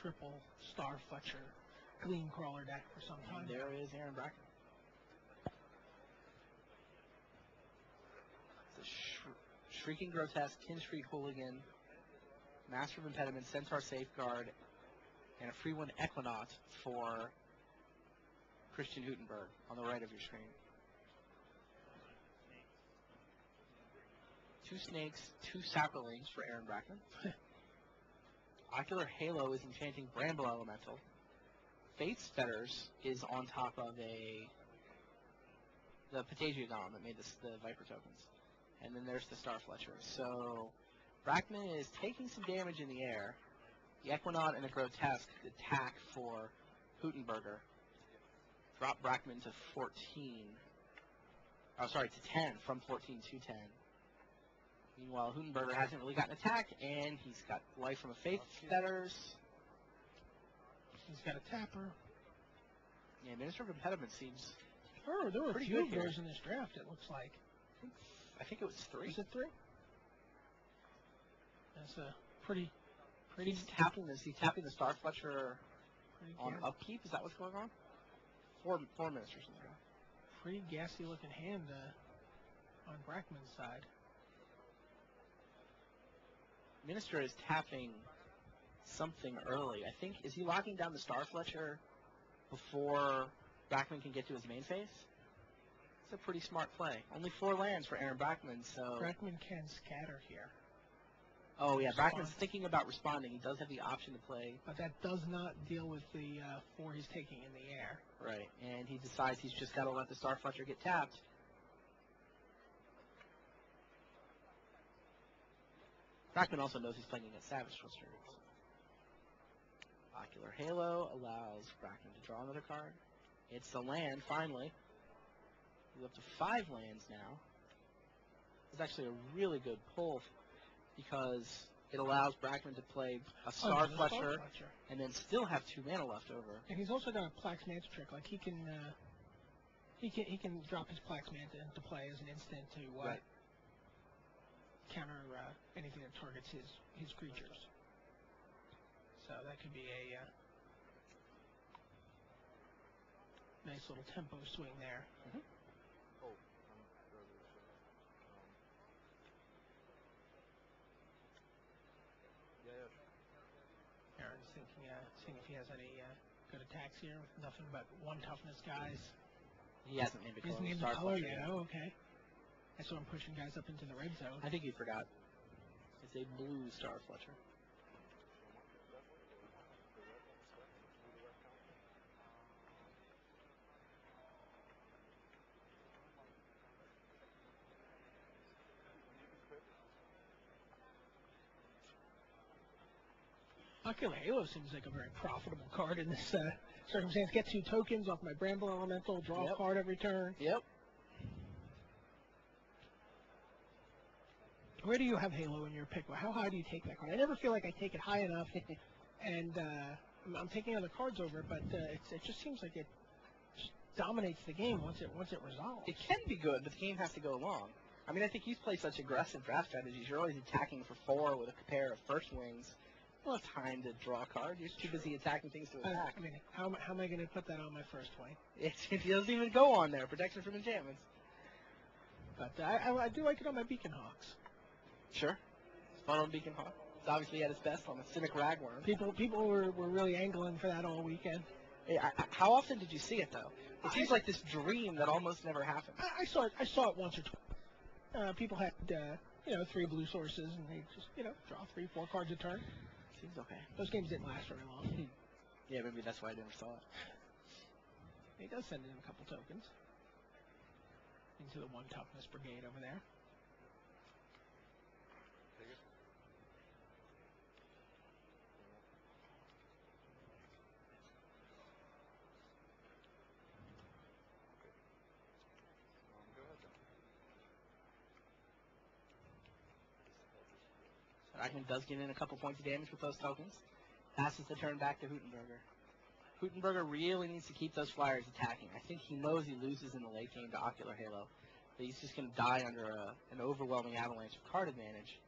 triple Star Fletcher Gleam Crawler deck for some time. And there is Aaron Bracken. It's a Shrieking Grotesque, Kin Street Hooligan, Master of Impediment, Centaur Safeguard, and a free one Equinaut for Christian Huttenberg on the right of your screen. 2 snakes, 2 saplings for Aaron Bracken. Ocular Halo is enchanting Bramble Elemental. Fate's Fetters is on top of the Patagiagon that made the Viper tokens. And then there's the Star Fletcher. So Brackman is taking some damage in the air. The Equinaut and the Grotesque attack for Huttenberger. Drop Brackman to 14. Oh, sorry, to 10 from 14 to 10. Meanwhile, Huttenberger hasn't really gotten attacked, and he's got life from a Faith Fetters. He's got a Tapper. Yeah, Minister of Impediment seems there were a pretty few good of here. those in this draft, it looks like. I think it was 3. Is it 3? That's a pretty. He's tapping the Star Fletcher on upkeep? Is that what's going on? Four Ministers in the draft. Pretty gassy looking hand on Brackman's side. Minister is tapping something early. I think, is he locking down the Star Fletcher before Brackman can get to his main phase? It's a pretty smart play. Only 4 lands for Aaron Brackman, so... Brackman can scatter here. Oh, yeah, Brackman's thinking about responding. He does have the option to play. But that does not deal with the 4 he's taking in the air. Right, and he decides he's just got to let the Star Fletcher get tapped. Brackman also knows he's playing against Savage Twister. Ocular Halo allows Brackman to draw another card. It's a land, finally. He's up to 5 lands now. It's actually a really good pull because it allows Brackman to play a Star Fletcher and then still have 2 mana left over. And he's also got a Plax Manta trick. Like he can drop his Plax Manta into play as an instant to counter anything that targets his creatures. So that could be a nice little tempo swing there. Mm-hmm. Aaron's thinking, seeing if he has any good attacks here. Nothing but 1 toughness guys. He hasn't named a color. He's named a color yet. Oh, okay. I saw him pushing guys up into the red zone. I think he forgot. It's a blue Star Fletcher. Ocular Halo seems like a very profitable card in this circumstance. Get 2 tokens off my Bramble Elemental, draw a card every turn. Yep. Where do you have Halo in your pick? How high do you take that card? I never feel like I take it high enough, and I'm taking other cards over it, but it just seems like it just dominates the game once it resolves. It can be good, but the game has to go long. I mean, I think he's played such aggressive draft strategies. You're always attacking for 4 with a pair of first wings. You don't have time to draw a card. You're too busy attacking things to attack. I mean, how am I going to put that on my first wing? It doesn't even go on there. Protection from enchantments. But I do like it on my Beacon Hawks. Sure. It's fun on Beacon Hawk. It's obviously at its best on the Cynic Ragworm. People were really angling for that all weekend. Hey, how often did you see it, though? It seems like this dream that almost never happened. I saw it once or twice. People had 3 blue sources, and they just draw 3, 4 cards a turn. Seems okay. Those games didn't last very long. Yeah, maybe that's why I never saw it. He does send in a couple tokens into the 1 toughness brigade over there. Brackman does get in a couple points of damage with those tokens. Passes the turn back to Huttenberger. Huttenberger really needs to keep those flyers attacking. I think he knows he loses in the late game to Ocular Halo. But he's just going to die under an overwhelming avalanche of card advantage.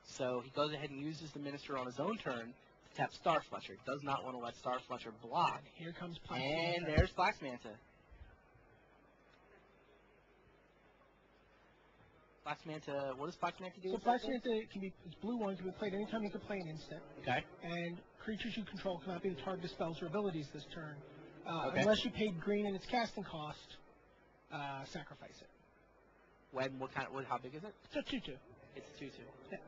So he goes ahead and uses the Minister on his own turn to Tap Star Fletcher. Does not want to let Star Fletcher block. And here comes Plax And Manta. there's Plax Manta. Plax Manta, what does Plax Manta do? So Plax Manta can be, it's blue 1, can be played anytime you can play an instant. Okay. And creatures you control cannot be the target of spells or abilities this turn. Okay. Unless you paid green and its casting cost, sacrifice it. How big is it? It's a 2/2. It's a 2/2. Yeah.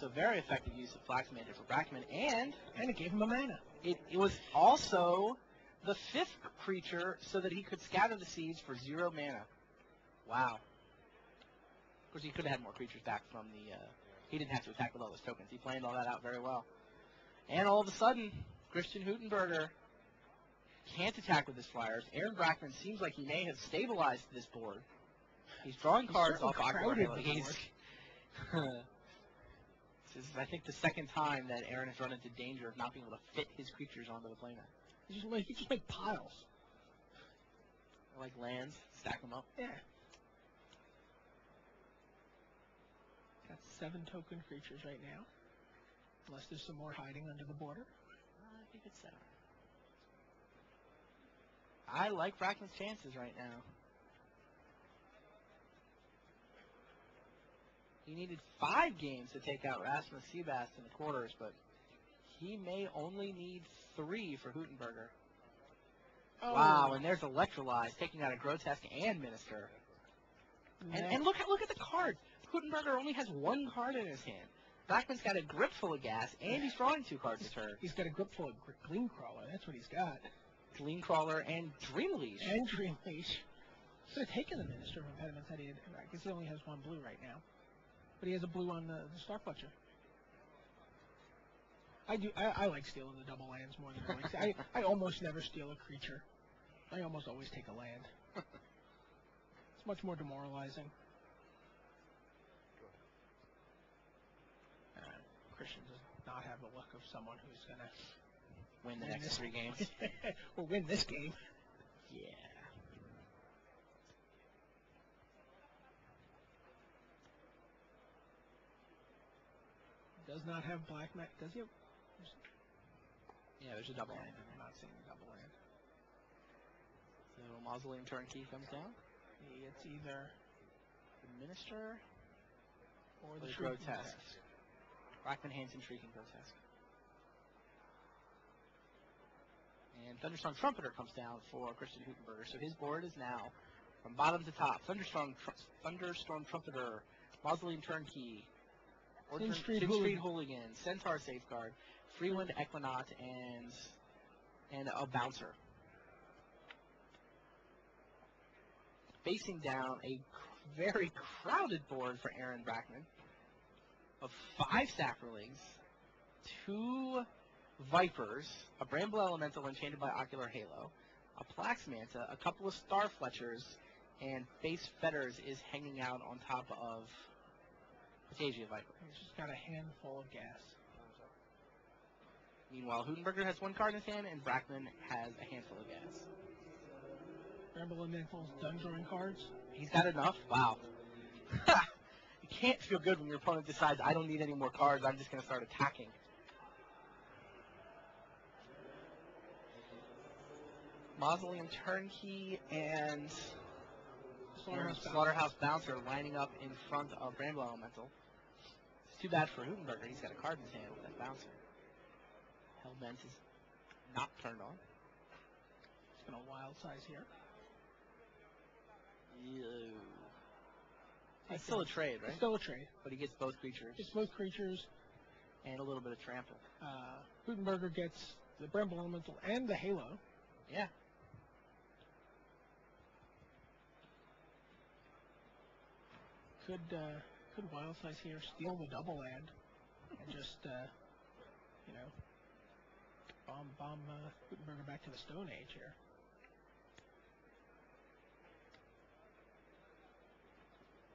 So very effective use of Plax Manta for Brackman, and it gave him a mana. it was also the 5th creature so that he could scatter the seeds for 0 mana. Wow. Of course, he could have had more creatures back from the... he didn't have to attack with all those tokens. He planned all that out very well. And all of a sudden, Christian Huttenberger can't attack with his flyers. Aaron Brackman seems like he may have stabilized this board. He's drawing cards off Ocular Halo. This is, I think, the second time that Aaron has run into danger of not being able to fit his creatures onto the playmat. He just make piles. Like lands, stack them up. Yeah. Got 7 token creatures right now. Unless there's some more hiding under the border. I think it's 7. I like Brackman's chances right now. He needed 5 games to take out Rasmus Seabass in the quarters, but he may only need 3 for Huttenberger. Oh. Wow, and there's Electrolyze, taking out a Grotesque and Minister. And look at the cards. Huttenberger only has 1 card in his hand. Brackman's got a grip full of gas, and he's drawing 2 cards a turn. He's got a grip full of Gleamcrawler. That's what he's got. Gleamcrawler and Dreamleash. And Dreamleash. Could have taken the Minister of Impediments. I guess he only has 1 blue right now. But he has a blue on the Star Fletcher. I like stealing the double lands more than I like. I almost never steal a creature. I almost always take a land. It's much more demoralizing. Christian does not have the look of someone who's going to win the next 3 games. Or win this game. Yeah. Does not have black mat. Does he? Yeah, there's a double land. I'm not seeing a double land. So Mausoleum Turnkey comes down. It's either the Minister or the Grotesque. Brackman Hansen Shrieking Grotesque. And Thunderstorm Trumpeter comes down for Christian Huttenberger. So his board is now, from bottom to top, Thunderstorm Trumpeter, Mausoleum Turnkey, Sin Street Hooligan, Centaur Safeguard, Freewind Equinaut, and a Bouncer. Facing down a very crowded board for Aaron Brackman of 5 Sacrilegies, 2 Vipers, a Bramble Elemental enchanted by Ocular Halo, a Plax Manta, a couple of Star Fletchers, and Base Fetters is hanging out on top of Acacia Viper. He's just got a handful of gas. Meanwhile, Huttenberger has 1 card in his hand, and Brackman has a handful of gas. Bramble Elemental's done drawing cards? He's got enough? Wow. You can't feel good when your opponent decides, I don't need any more cards, I'm just going to start attacking. Mausoleum Turnkey and Slaughterhouse Bouncer lining up in front of Bramble Elemental. It's too bad for Huttenberger. He's got a card in his hand with that Bouncer. Hellbent is not turned on. He's going to wild size here. Ew. It's still a trade, right? It's still a trade. But he gets both creatures. It's both creatures. And a little bit of trample. Huttenberger gets the Bramble Elemental and the Halo. Yeah. Could wild size here, steal the double land, and just bomb Huttenberger back to the Stone Age here.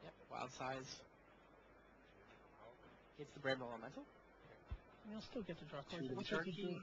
Yep, wild size hits the Bramble Elemental. And he'll still get to draw cards. To the Turkey.